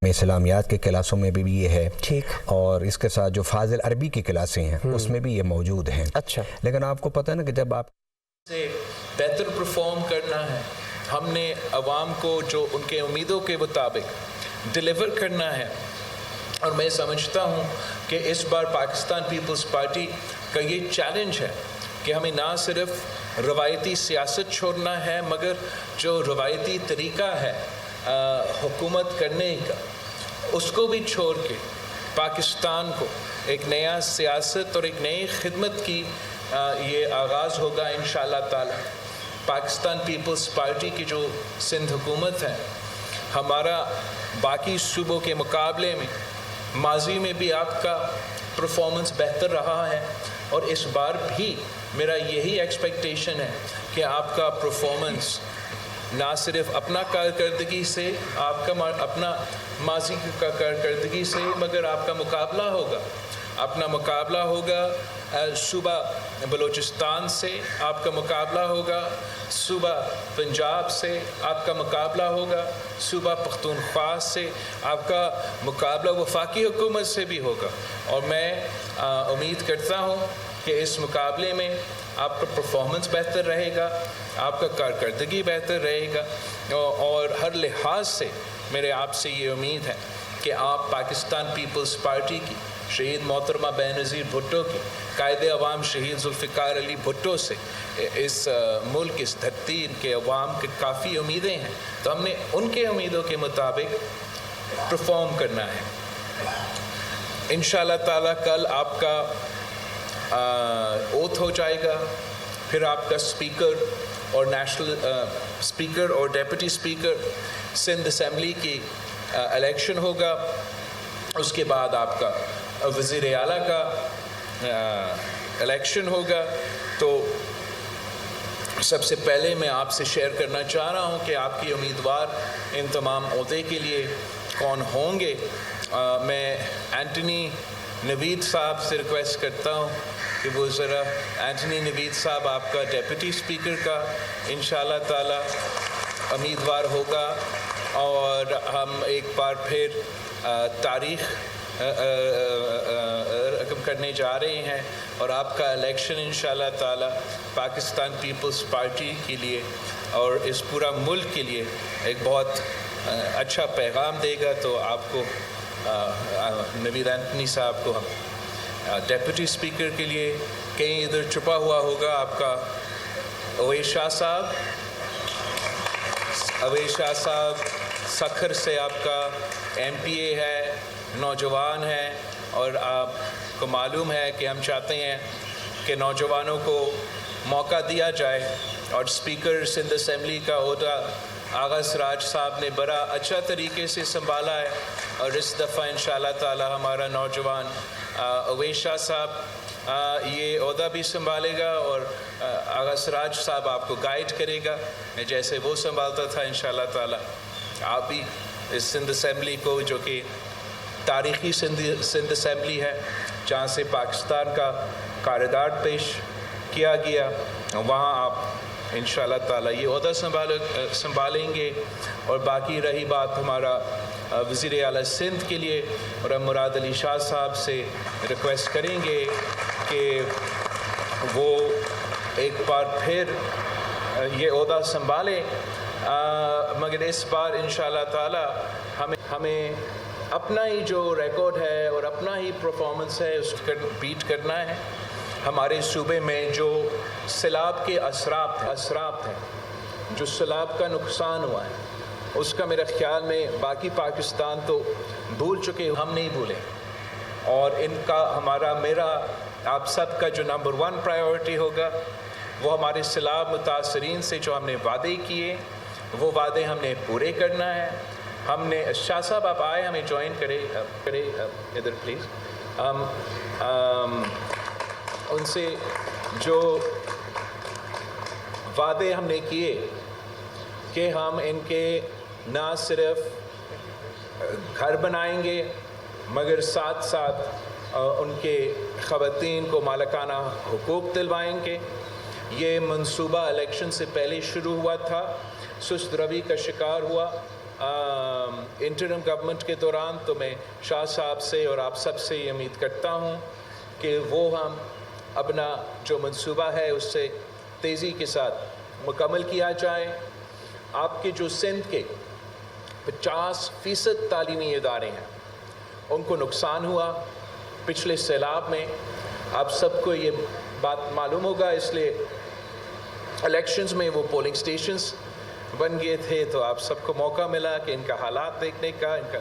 اسلامیات کے کلاسوں میں بھی یہ ہے ٹھیک، اور اس کے ساتھ جو فاضل عربی کی کلاسیں ہیں اس میں بھی یہ موجود ہیں. اچھا، لیکن آپ کو پتہ ہے نا کہ جب آپ سے بہتر پرفارم کرنا ہے، ہم نے عوام کو جو ان کے امیدوں کے مطابق ڈیلیور کرنا ہے. اور میں سمجھتا ہوں کہ اس بار پاکستان پیپلز پارٹی کا یہ چیلنج ہے کہ ہمیں نہ صرف روایتی سیاست چھوڑنا ہے مگر جو روایتی طریقہ ہے حکومت کرنے کا اس کو بھی چھوڑ کے پاکستان کو ایک نیا سیاست اور ایک نئی خدمت کی یہ آغاز ہوگا انشاءاللہ تعالی. پاکستان پیپلز پارٹی کی جو سندھ حکومت ہے ہمارا باقی صوبوں کے مقابلے میں ماضی میں بھی آپ کا پرفارمنس بہتر رہا ہے اور اس بار بھی میرا یہی ایکسپیکٹیشن ہے کہ آپ کا پرفارمنس نہ صرف اپنا کارکردگی سے آپ کا اپنا ماضی کا کارکردگی سے مگر آپ کا مقابلہ ہوگا صوبہ بلوچستان سے، آپ کا مقابلہ ہوگا صوبہ پنجاب سے، آپ کا مقابلہ ہوگا صوبہ پختونخوا سے، آپ کا مقابلہ وفاقی حکومت سے بھی ہوگا. اور میں امید کرتا ہوں کہ اس مقابلے میں آپ کا پرفارمنس بہتر رہے گا، آپ کا کارکردگی بہتر رہے گا اور ہر لحاظ سے میرے آپ سے یہ امید ہے کہ آپ پاکستان پیپلز پارٹی کی شہید محترمہ بے نظیر بھٹو کی قائد عوام شہید ذوالفقار علی بھٹو سے اس ملک اس دھرتی کے عوام کے کافی امیدیں ہیں تو ہم نے ان کے امیدوں کے مطابق پرفارم کرنا ہے. انشاءاللہ تعالیٰ کل آپ کا اوتھ ہو جائے گا، پھر آپ کا اسپیکر اور نیشنل اسپیکر اور ڈیپٹی اسپیکر سندھ اسمبلی کی الیکشن ہوگا. اس کے بعد آپ کا وزیر اعلیٰ کا الیکشن ہوگا. تو سب سے پہلے میں آپ سے شیئر کرنا چاہ رہا ہوں کہ آپ کی امیدوار ان تمام عہدے کے لیے کون ہوں گے. میں اینٹنی نوید صاحب سے ریکویسٹ کرتا ہوں کہ وہ ذرا اینٹنی نوید صاحب آپ کا ڈیپٹی اسپیکر کا انشاءاللہ تعالی امیدوار ہوگا اور ہم ایک بار پھر تاریخ رقم کرنے جا رہے ہیں اور آپ کا الیکشن انشاءاللہ تعالی پاکستان پیپلز پارٹی کے لیے اور اس پورا ملک کے لیے ایک بہت اچھا پیغام دے گا. تو آپ کو نوید اینٹنی صاحب کو ہم ڈیپٹی اسپیکر کے لیے کہیں ادھر چھپا ہوا ہوگا آپ کا اویس شاہ صاحب سکھر سے آپ کا ایم پی اے ہے، نوجوان ہے اور آپ کو معلوم ہے کہ ہم چاہتے ہیں کہ نوجوانوں کو موقع دیا جائے اور اسپیکر سندھ اسمبلی کا عہدہ آغا سراج صاحب نے بڑا اچھا طریقے سے سنبھالا ہے اور اس دفعہ انشاءاللہ تعالی ہمارا نوجوان اویس شاہ صاحب یہ عہدہ بھی سنبھالے گا اور آغا سراج صاحب آپ کو گائیڈ کرے گا جیسے وہ سنبھالتا تھا. انشاءاللہ تعالی آپ بھی اس سندھ اسمبلی کو جو کہ تاریخی سندھ اسمبلی ہے جہاں سے پاکستان کا قرارداد پیش کیا گیا، وہاں آپ انشاءاللہ تعالی یہ عہدہ سنبھالیں گے. اور باقی رہی بات ہمارا وزیر اعلیٰ سندھ کے لیے اور ہم مراد علی شاہ صاحب سے ریکویسٹ کریں گے کہ وہ ایک بار پھر یہ عہدہ سنبھالیں مگر اس بار انشاءاللہ تعالی ہمیں اپنا ہی جو ریکارڈ ہے اور اپنا ہی پرفارمنس ہے اس کو بیٹ کرنا ہے. ہمارے صوبے میں جو سیلاب کے اثرات ہیں، جو سیلاب کا نقصان ہوا ہے اس کا میرے خیال میں باقی پاکستان تو بھول چکے، ہم نہیں بھولے اور ان کا میرا آپ سب کا جو نمبر 1 پرائیورٹی ہوگا وہ ہمارے سیلاب متاثرین سے جو ہم نے وعدے کیے وہ وعدے ہم نے پورے کرنا ہے. ہم نے شاہ صاحب آپ آئے ہمیں جوائن کرے ادھر پلیز. ان سے جو وعدے ہم نے کیے کہ ہم ان کے نہ صرف گھر بنائیں گے مگر ساتھ ساتھ ان کے خواتین کو مالکانہ حقوق دلوائیں گے. یہ منصوبہ الیکشن سے پہلے شروع ہوا تھا، سست روی کا شکار ہوا. انٹرم گورنمنٹ کے دوران تو میں شاہ صاحب سے اور آپ سب سے یہ امید کرتا ہوں کہ وہ ہم اپنا جو منصوبہ ہے اس سے تیزی کے ساتھ مکمل کیا جائے. آپ کے جو سندھ کے 50% تعلیمی ادارے ہیں ان کو نقصان ہوا پچھلے سیلاب میں. آپ سب کو یہ بات معلوم ہوگا، اس لیے الیکشنز میں وہ پولنگ سٹیشنز بن گئے تھے، تو آپ سب کو موقع ملا کہ ان کا حالات دیکھنے کا، ان کا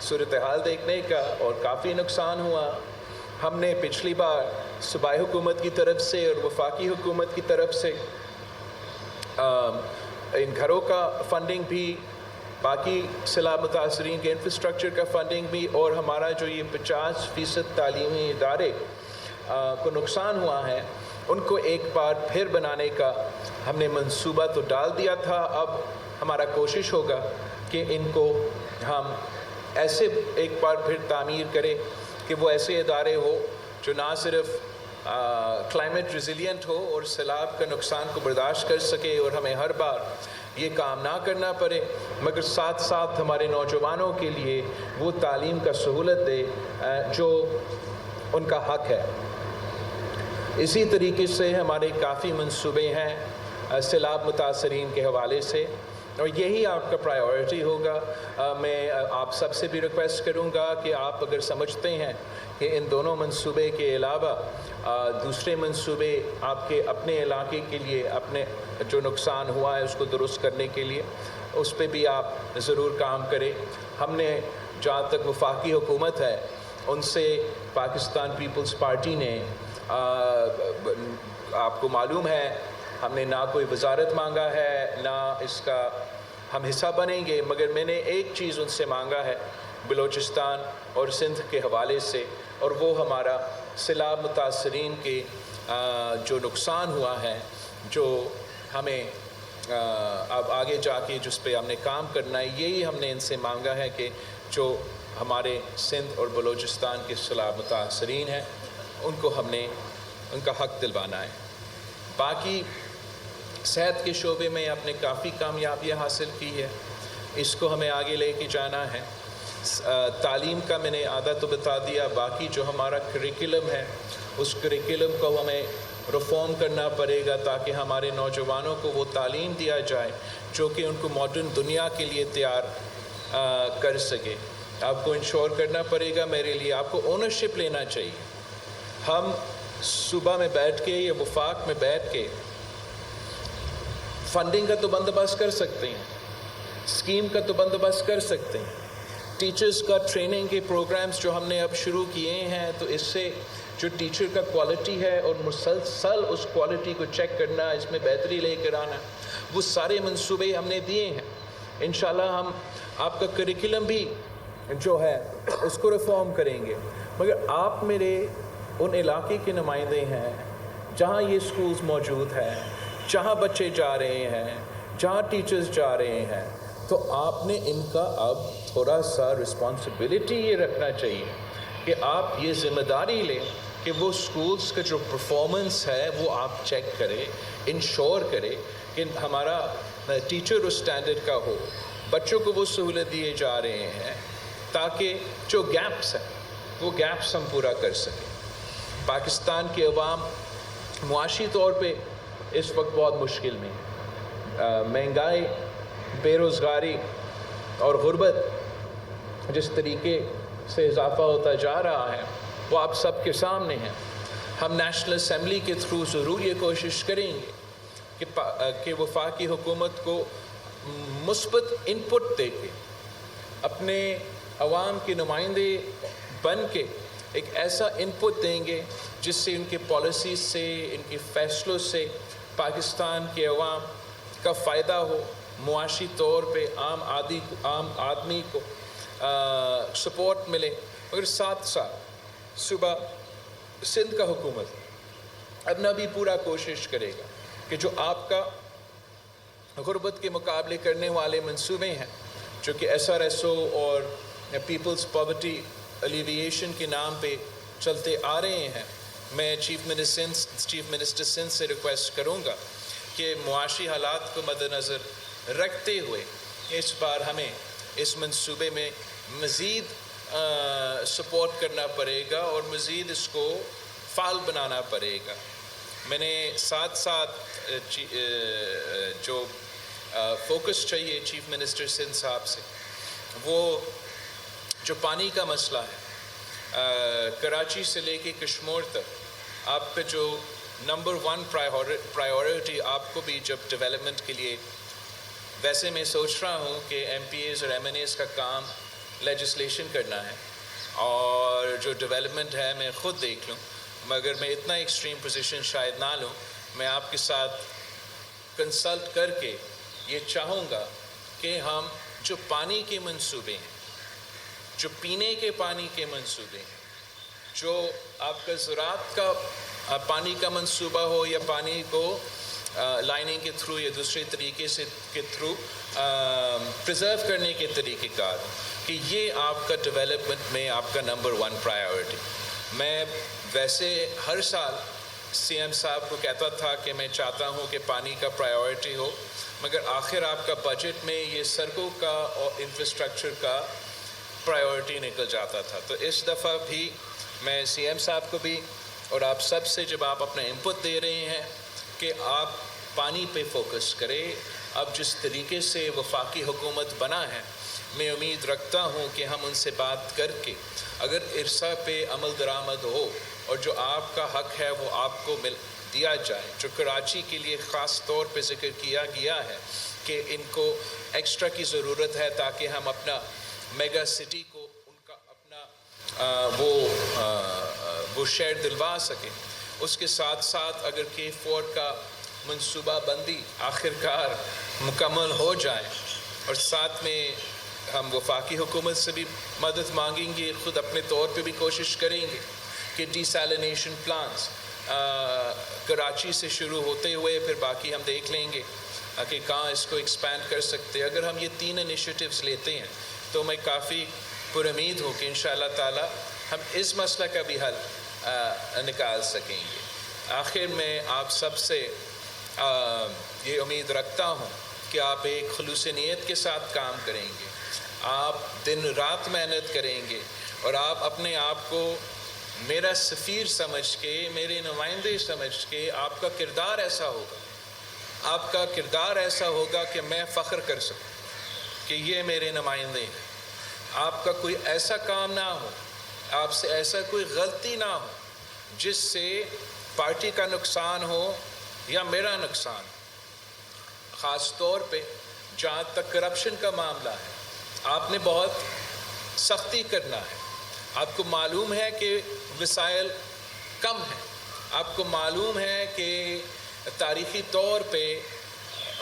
صورتحال دیکھنے کا، اور کافی نقصان ہوا. ہم نے پچھلی بار صوبائی حکومت کی طرف سے اور وفاقی حکومت کی طرف سے ان گھروں کا فنڈنگ بھی، باقی سیلاب متاثرین کے انفراسٹرکچر کا فنڈنگ بھی، اور ہمارا جو یہ 50% تعلیمی ادارے کو نقصان ہوا ہے ان کو ایک بار پھر بنانے کا ہم نے منصوبہ تو ڈال دیا تھا. اب ہمارا کوشش ہوگا کہ ان کو ہم ایسے ایک بار پھر تعمیر کریں کہ وہ ایسے ادارے ہو جو نہ صرف کلائمیٹ ریزیلینٹ ہو اور سیلاب کا نقصان کو برداشت کر سکے اور ہمیں ہر بار یہ کام نہ کرنا پڑے، مگر ساتھ ساتھ ہمارے نوجوانوں کے لیے وہ تعلیم کا سہولت دے جو ان کا حق ہے. اسی طریقے سے ہمارے کافی منصوبے ہیں سیلاب متاثرین کے حوالے سے، اور یہی آپ کا پرائیورٹی ہوگا. میں آپ سب سے بھی ریکویسٹ کروں گا کہ آپ اگر سمجھتے ہیں کہ ان دونوں منصوبے کے علاوہ دوسرے منصوبے آپ کے اپنے علاقے کے لیے، اپنے جو نقصان ہوا ہے اس کو درست کرنے کے لیے، اس پہ بھی آپ ضرور کام کریں. ہم نے جہاں تک وفاقی حکومت ہے ان سے پاکستان پیپلز پارٹی نے، آپ کو معلوم ہے ہم نے نہ کوئی وزارت مانگا ہے نہ اس کا ہم حصہ بنیں گے، مگر میں نے ایک چیز ان سے مانگا ہے بلوچستان اور سندھ کے حوالے سے، اور وہ ہمارا سیلاب متاثرین کے جو نقصان ہوا ہے، جو ہمیں اب آگے جا کے جس پہ ہم نے کام کرنا ہے، یہی ہم نے ان سے مانگا ہے کہ جو ہمارے سندھ اور بلوچستان کے سیلاب متاثرین ہیں ان کو ہم نے ان کا حق دلوانا ہے. باقی صحت کے شعبے میں آپ نے کافی کامیابیاں حاصل کی ہے، اس کو ہمیں آگے لے کے جانا ہے. تعلیم کا میں نے آدھا تو بتا دیا، باقی جو ہمارا کریکولم ہے اس کریکولم کو ہمیں ریفارم کرنا پڑے گا تاکہ ہمارے نوجوانوں کو وہ تعلیم دیا جائے جو کہ ان کو ماڈرن دنیا کے لیے تیار کر سکے. آپ کو انشور کرنا پڑے گا، میرے لیے آپ کو اونرشپ لینا چاہیے. ہم صوبہ میں بیٹھ کے یا وفاق میں بیٹھ کے فنڈنگ کا تو بندوبست کر سکتے ہیں، اسکیم کا تو بندوبست کر سکتے ہیں، ٹیچرز کا ٹریننگ کے پروگرامز جو ہم نے اب شروع کیے ہیں، تو اس سے جو ٹیچر کا کوالٹی ہے اور مسلسل اس کوالٹی کو چیک کرنا، اس میں بہتری لے کر آنا، وہ سارے منصوبے ہم نے دیے ہیں. انشاءاللہ ہم آپ کا کریکولم بھی جو ہے اس کو ریفارم کریں گے. مگر آپ میرے ان علاقے کے نمائندے ہیں جہاں یہ سکولز موجود ہیں، جہاں بچے جا رہے ہیں، جہاں ٹیچرز جا رہے ہیں، تو آپ نے ان کا اب تھوڑا سا رسپانسبلٹی یہ رکھنا چاہیے کہ آپ یہ ذمہ داری لیں کہ وہ سکولز کا جو پرفارمنس ہے وہ آپ چیک کریں، انشور کریں کہ ہمارا ٹیچر اس اسٹینڈرڈ کا ہو، بچوں کو وہ سہولت دیے جا رہے ہیں تاکہ جو گیپس ہیں وہ گیپس ہم پورا کر سکیں. پاکستان کے عوام معاشی طور پہ اس وقت بہت مشکل میں ہے. مہنگائی، بے روزگاری اور غربت جس طریقے سے اضافہ ہوتا جا رہا ہے وہ آپ سب کے سامنے ہے. ہم نیشنل اسمبلی کے تھرو ضرور یہ کوشش کریں گے کہ وفاقی حکومت کو مثبت ان پٹ دے کے اپنے عوام کے نمائندے بن کے ایک ایسا ان پٹ دیں گے جس سے ان کے پالیسیز سے، ان کے فیصلوں سے پاکستان کے عوام کا فائدہ ہو، معاشی طور پہ عام آدمی کو سپورٹ ملے. مگر ساتھ ساتھ صوبہ سندھ کا حکومت اپنا بھی پورا کوشش کرے گا کہ جو آپ کا غربت کے مقابلے کرنے والے منصوبے ہیں جو کہ SRSO اور پیپلز پاورٹی الیویشن کے نام پہ چلتے آ رہے ہیں، میں چیف منسٹر سندھ سے ریکویسٹ کروں گا کہ معاشی حالات کو مد نظر رکھتے ہوئے اس بار ہمیں اس منصوبے میں مزید سپورٹ کرنا پڑے گا اور مزید اس کو فعال بنانا پڑے گا. میں نے ساتھ ساتھ جو فوکس چاہیے چیف منسٹر سندھ صاحب سے، وہ جو پانی کا مسئلہ ہے کراچی سے لے کے کشمیر تک، آپ کا جو نمبر 1 پرائیورٹی آپ کو بھی جب ڈیولپمنٹ کے لیے، ویسے میں سوچ رہا ہوں کہ ایم پی ایز اور ایم این ایز کا کام لیجسلیشن کرنا ہے اور جو ڈیولپمنٹ ہے میں خود دیکھ لوں، مگر میں اتنا ایکسٹریم پوزیشن شاید نہ لوں. میں آپ کے ساتھ کنسلٹ کر کے یہ چاہوں گا کہ ہم جو پانی کے منصوبے ہیں، جو پینے کے پانی کے منصوبے ہیں، جو آپ کا زراعت کا پانی کا منصوبہ ہو یا پانی کو لائننگ کے تھرو یا دوسرے طریقے سے کے تھرو پریزرو کرنے کے طریقہ کار، کہ یہ آپ کا ڈیولپمنٹ میں آپ کا نمبر 1 پرائیورٹی. میں ویسے ہر سال سی ایم صاحب کو کہتا تھا کہ میں چاہتا ہوں کہ پانی کا پرائیورٹی ہو، مگر آخر آپ کا بجٹ میں یہ سڑکوں کا اور انفراسٹرکچر کا پرائیورٹی نکل جاتا تھا. تو اس دفعہ بھی میں سی ایم صاحب کو بھی اور آپ سب سے جب آپ اپنا انپٹ دے رہے ہیں کہ آپ پانی پہ فوکس کریں. اب جس طریقے سے وفاقی حکومت بنا ہے، میں امید رکھتا ہوں کہ ہم ان سے بات کر کے اگر ارسا پہ عمل درآمد ہو اور جو آپ کا حق ہے وہ آپ کو دیا جائے. جو کراچی کے لیے خاص طور پہ ذکر کیا گیا ہے کہ ان کو ایکسٹرا کی ضرورت ہے تاکہ ہم اپنا میگا سٹی کو ان کا اپنا وہ شہر دلوا سکیں. اس کے ساتھ ساتھ اگر K4 کا منصوبہ بندی آخرکار مکمل ہو جائے اور ساتھ میں ہم وفاقی حکومت سے بھی مدد مانگیں گے، خود اپنے طور پہ بھی کوشش کریں گے کہ ڈیسیلینیشن پلانٹس کراچی سے شروع ہوتے ہوئے پھر باقی ہم دیکھ لیں گے کہ کہاں اس کو ایکسپینڈ کر سکتے. اگر ہم یہ 3 انیشیٹیوز لیتے ہیں تو میں کافی پر امید ہوں کہ انشاءاللہ تعالی ہم اس مسئلہ کا بھی حل نکال سکیں گے. آخر میں آپ سب سے یہ امید رکھتا ہوں کہ آپ ایک خلوص نیت کے ساتھ کام کریں گے، آپ دن رات محنت کریں گے اور آپ اپنے آپ کو میرا سفیر سمجھ کے، میرے نمائندے سمجھ کے، آپ کا کردار ایسا ہوگا، آپ کا کردار ایسا ہوگا کہ میں فخر کر سکوں کہ یہ میرے نمائندے ہیں. آپ کا کوئی ایسا کام نہ ہو، آپ سے ایسا کوئی غلطی نہ ہو جس سے پارٹی کا نقصان ہو یا میرا نقصان. خاص طور پہ جہاں تک کرپشن کا معاملہ ہے، آپ نے بہت سختی کرنا ہے. آپ کو معلوم ہے کہ وسائل کم ہیں، آپ کو معلوم ہے کہ تاریخی طور پہ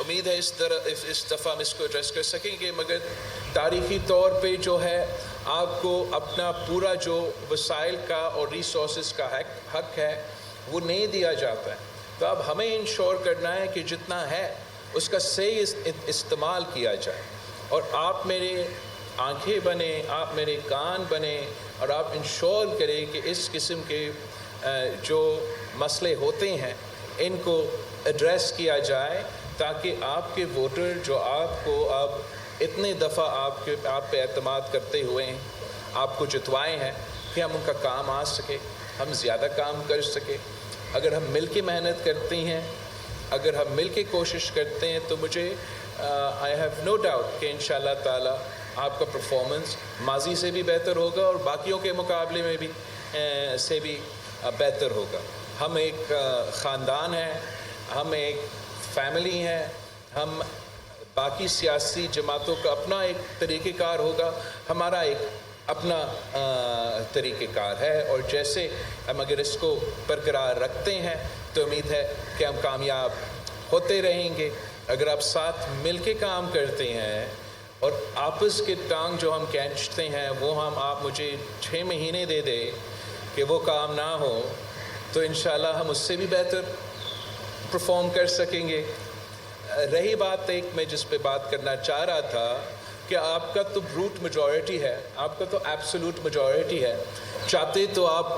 امید ہے اس دفعہ ہم اس کو ایڈریس کر سکیں گے، مگر تاریخی طور پہ جو ہے آپ کو اپنا پورا جو وسائل کا اور ریسورسز کا حق ہے وہ نہیں دیا جاتا ہے. تو اب ہمیں انشور کرنا ہے کہ جتنا ہے اس کا صحیح استعمال کیا جائے. اور آپ میرے آنکھیں بنے، آپ میرے کان بنے اور آپ انشور کریں کہ اس قسم کے جو مسئلے ہوتے ہیں ان کو ایڈریس کیا جائے، تاکہ آپ کے ووٹر جو آپ کو اب اتنے دفعہ آپ پہ اعتماد کرتے ہوئے ہیں، آپ کو جتوائے ہیں، کہ ہم ان کا کام آ سکے، ہم زیادہ کام کر سکے. اگر ہم مل کے محنت کرتے ہیں، اگر ہم مل کے کوشش کرتے ہیں تو مجھے آئی ہیو نو ڈاؤٹ کہ انشاءاللہ تعالی آپ کا پرفارمنس ماضی سے بھی بہتر ہوگا اور باقیوں کے مقابلے میں بھی سے بھی بہتر ہوگا. ہم ایک خاندان ہیں، ہم ایک فیملی ہیں، ہم باقی سیاسی جماعتوں کا اپنا ایک طریقہ کار ہوگا، ہمارا ایک اپنا طریقہ کار ہے، اور جیسے ہم اگر اس کو برقرار رکھتے ہیں تو امید ہے کہ ہم کامیاب ہوتے رہیں گے. اگر آپ ساتھ مل کے کام کرتے ہیں اور آپس کے ٹانگ جو ہم کھینچتے ہیں وہ آپ مجھے 6 مہینے دے دیں کہ وہ کام نہ ہو، تو انشاءاللہ ہم اس سے بھی بہتر پرفارم کر سکیں گے. رہی بات ایک میں جس پہ بات کرنا چاہ رہا تھا کہ آپ کا تو بروٹ میجورٹی ہے، آپ کا تو ایبسولوٹ میجورٹی ہے، چاہتے تو آپ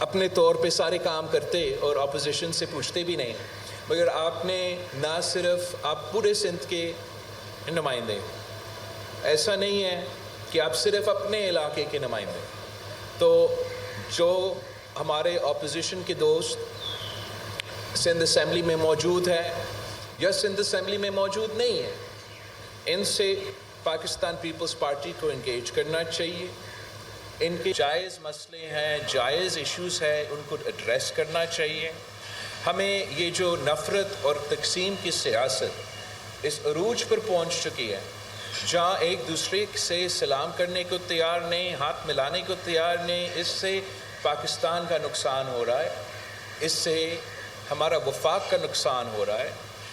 اپنے طور پہ سارے کام کرتے اور اپوزیشن سے پوچھتے بھی نہیں، مگر آپ نے نہ صرف آپ پورے سندھ کے نمائندے، ایسا نہیں ہے کہ آپ صرف اپنے علاقے کے نمائندے. تو جو ہمارے اپوزیشن کے دوست سندھ اسمبلی میں موجود ہیں یا سندھ اسمبلی میں موجود نہیں ہیں, ان سے پاکستان پیپلز پارٹی کو انگیج کرنا چاہیے. ان کے جائز مسئلے ہیں, جائز ایشوز ہیں, ان کو ایڈریس کرنا چاہیے. ہمیں یہ جو نفرت اور تقسیم کی سیاست اس عروج پر پہنچ چکی ہے, جہاں ایک دوسرے سے سلام کرنے کو تیار نہیں, ہاتھ ملانے کو تیار نہیں, اس سے پاکستان کا نقصان ہو رہا ہے, اس سے ہمارا وفاق کا نقصان ہو رہا ہے,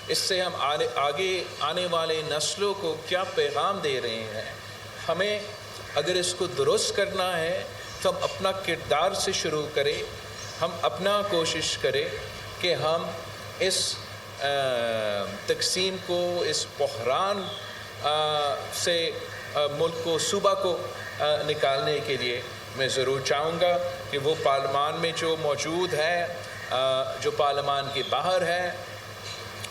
اس سے ہم آگے آنے والے نسلوں کو کیا پیغام دے رہے ہیں. ہمیں اگر اس کو درست کرنا ہے تو ہم اپنا کردار سے شروع کریں, ہم اپنا کوشش کریں کہ ہم اس تقسیم کو, اس بحران سے ملک کو, صوبہ کو نکالنے کے لیے میں ضرور چاہوں گا کہ وہ پارلیمان میں جو موجود ہے, جو پارلیمان کے باہر ہے,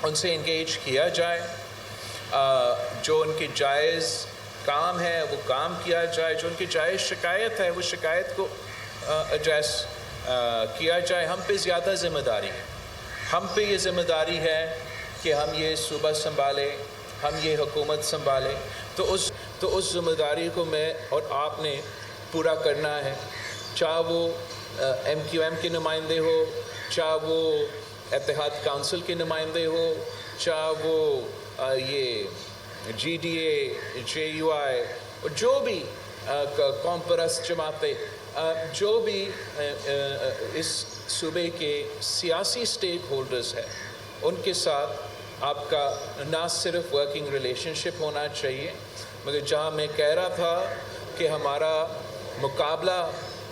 ان سے انگیج کیا جائے, جو ان کے جائز کام ہے وہ کام کیا جائے, جو ان کی جائز شکایت ہے وہ شکایت کو ایڈریس کیا جائے. ہم پہ زیادہ ذمہ داری ہے, ہم پہ یہ ذمہ داری ہے کہ ہم یہ صوبہ سنبھالیں, ہم یہ حکومت سنبھالیں. تو اس ذمہ داری کو میں اور آپ نے پورا کرنا ہے, چاہے وہ ایم کیو ایم کے نمائندے ہو, چاہے وہ اتحاد کونسل کے نمائندے ہو, چاہے وہ یہ G D A, J you آئی, اور جو بھی قوم پرست جماعتیں, جو بھی اس صوبے کے سیاسی سٹیک ہولڈرز ہیں, ان کے ساتھ آپ کا نہ صرف ورکنگ ریلیشن شپ ہونا چاہیے, مگر جہاں میں کہہ رہا تھا کہ ہمارا مقابلہ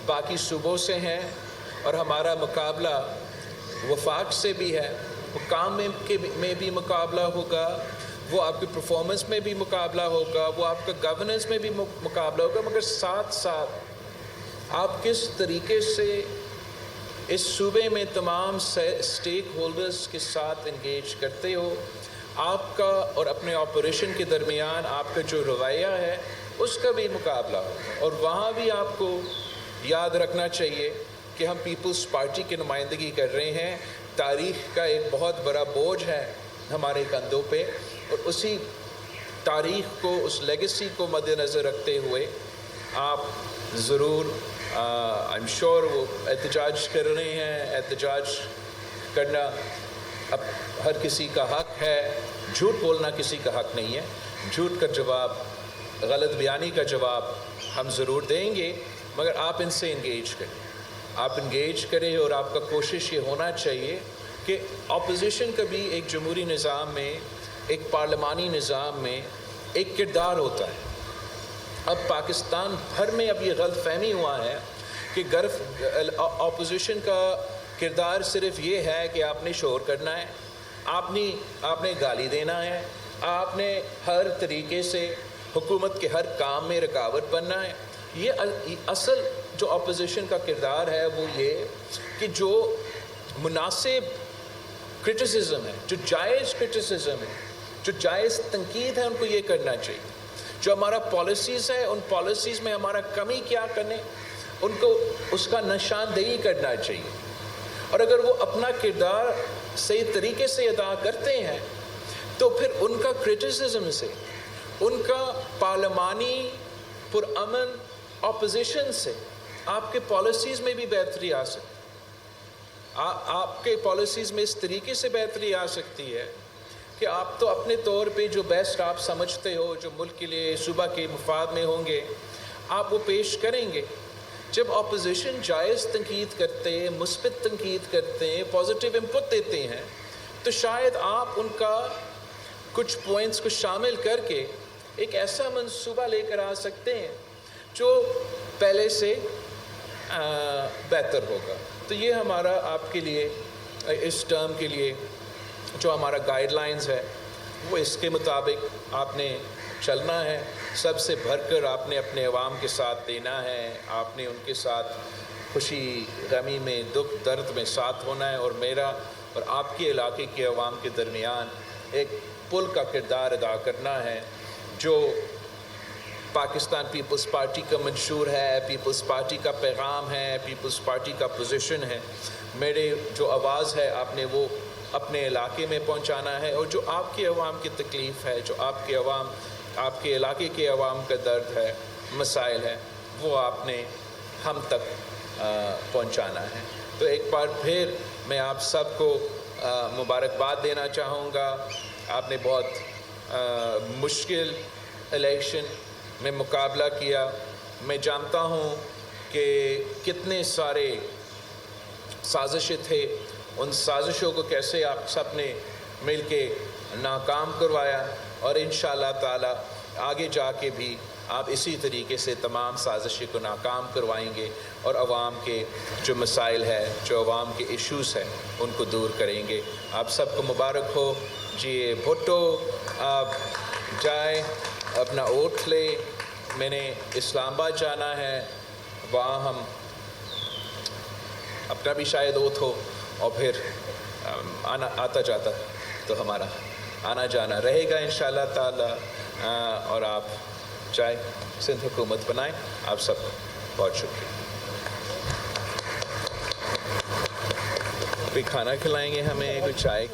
باقی صوبوں سے ہے اور ہمارا مقابلہ وفاق سے بھی ہے, وہ کام میں بھی مقابلہ ہوگا, وہ آپ کی پرفارمنس میں بھی مقابلہ ہوگا, وہ آپ کا گورننس میں بھی مقابلہ ہوگا, مگر ساتھ ساتھ آپ کس طریقے سے اس صوبے میں تمام سٹیک ہولڈرز کے ساتھ انگیج کرتے ہو. آپ کا اور اپنے آپریشن کے درمیان آپ کا جو رویہ ہے اس کا بھی مقابلہ ہوگا, اور وہاں بھی آپ کو یاد رکھنا چاہیے کہ ہم پیپلز پارٹی کی نمائندگی کر رہے ہیں. تاریخ کا ایک بہت بڑا بوجھ ہے ہمارے کندھوں پہ, اور اسی تاریخ کو, اس لیگیسی کو مد نظر رکھتے ہوئے آپ ضرور I'm sure وہ احتجاج کر رہے ہیں. احتجاج کرنا اب ہر کسی کا حق ہے, جھوٹ بولنا کسی کا حق نہیں ہے. جھوٹ کا جواب, غلط بیانی کا جواب ہم ضرور دیں گے, مگر آپ ان سے انگیج کریں, آپ انگیج کریں, اور آپ کا کوشش یہ ہونا چاہیے کہ اپوزیشن کا بھی ایک جمہوری نظام میں, ایک پارلیمانی نظام میں ایک کردار ہوتا ہے. اب پاکستان بھر میں اب یہ غلط فہمی ہوا ہے کہ اپوزیشن کا کردار صرف یہ ہے کہ آپ نے شور کرنا ہے, آپ نے گالی دینا ہے, آپ نے ہر طریقے سے حکومت کے ہر کام میں رکاوٹ بننا ہے. یہ اصل جو اپوزیشن کا کردار ہے وہ یہ کہ جو مناسب کرٹیسزم ہے, جو جائز کرٹیسزم ہے, جو جائز تنقید ہے, ان کو یہ کرنا چاہیے. جو ہمارا پالیسیز ہے, ان پالیسیز میں ہمارا کمی کیا کرنے, ان کو اس کا نشاندہی کرنا چاہیے. اور اگر وہ اپنا کردار صحیح طریقے سے ادا کرتے ہیں تو پھر ان کا کرٹیسزم سے, ان کا پارلیمانی پرامن اپوزیشن سے آپ کے پالیسیز میں بھی بہتری آ سکتی. آپ کے پالیسیز میں اس طریقے سے بہتری آ سکتی ہے کہ آپ تو اپنے طور پہ جو بیسٹ آپ سمجھتے ہو, جو ملک کے لیے, صوبہ کے مفاد میں ہوں گے, آپ وہ پیش کریں گے. جب اپوزیشن جائز تنقید کرتے ہیں, مثبت تنقید کرتے ہیں, پازیٹیو انپٹ دیتے ہیں, تو شاید آپ ان کا کچھ پوائنٹس کو شامل کر کے ایک ایسا منصوبہ لے کر آ سکتے ہیں جو پہلے سے بہتر ہوگا. تو یہ ہمارا آپ کے لیے اس ٹرم کے لیے جو ہمارا گائیڈ لائنز ہے وہ اس کے مطابق آپ نے چلنا ہے. سب سے بھر کر آپ نے اپنے عوام کے ساتھ دینا ہے, آپ نے ان کے ساتھ خوشی غمی میں, دکھ درد میں ساتھ ہونا ہے, اور میرا اور آپ کے علاقے کے عوام کے درمیان ایک پل کا کردار ادا کرنا ہے جو پاکستان پیپلز پارٹی کا منشور ہے، پیپلز پارٹی کا پیغام ہے، پیپلز پارٹی کا پوزیشن ہے. میرے جو آواز ہے آپ نے وہ اپنے علاقے میں پہنچانا ہے، اور جو آپ کے عوام کی تکلیف ہے، جو آپ کے علاقے کے عوام کا درد ہے، مسائل ہے، وہ آپ نے ہم تک پہنچانا ہے. تو ایک بار پھر میں آپ سب کو مبارکباد دینا چاہوں گا. آپ نے بہت مشکل الیکشن میں مقابلہ کیا. میں جانتا ہوں کہ کتنے سارے سازشیں تھے، ان سازشوں کو کیسے آپ سب نے مل کے ناکام کروایا، اور انشاءاللہ تعالی آگے جا کے بھی آپ اسی طریقے سے تمام سازشیں کو ناکام کروائیں گے، اور عوام کے جو مسائل ہے، جو عوام کے ایشوز ہیں، ان کو دور کریں گے. آپ سب کو مبارک ہو. جی بھٹو، آپ جائیں اپنا ووٹ لے. میں نے اسلام آباد جانا ہے، وہاں ہم اپنا بھی شاید ووٹ ہو، اور پھر آتا جاتا تو ہمارا آنا جانا رہے گا انشاءاللہ تعالی. اور آپ چاہے سندھ حکومت بنائیں. آپ سب کو بہت شکریہ. کوئی کھانا کھلائیں گے ہمیں، کوئی چائے.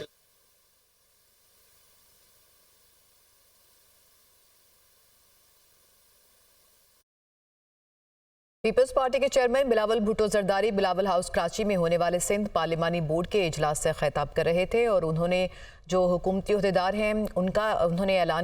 پیپلز پارٹی کے چیئرمین بلاول بھٹو زرداری بلاول ہاؤس کراچی میں ہونے والے سندھ پارلیمانی بورڈ کے اجلاس سے خطاب کر رہے تھے، اور انہوں نے جو حکومتی عہدیدار ہیں انہوں نے اعلان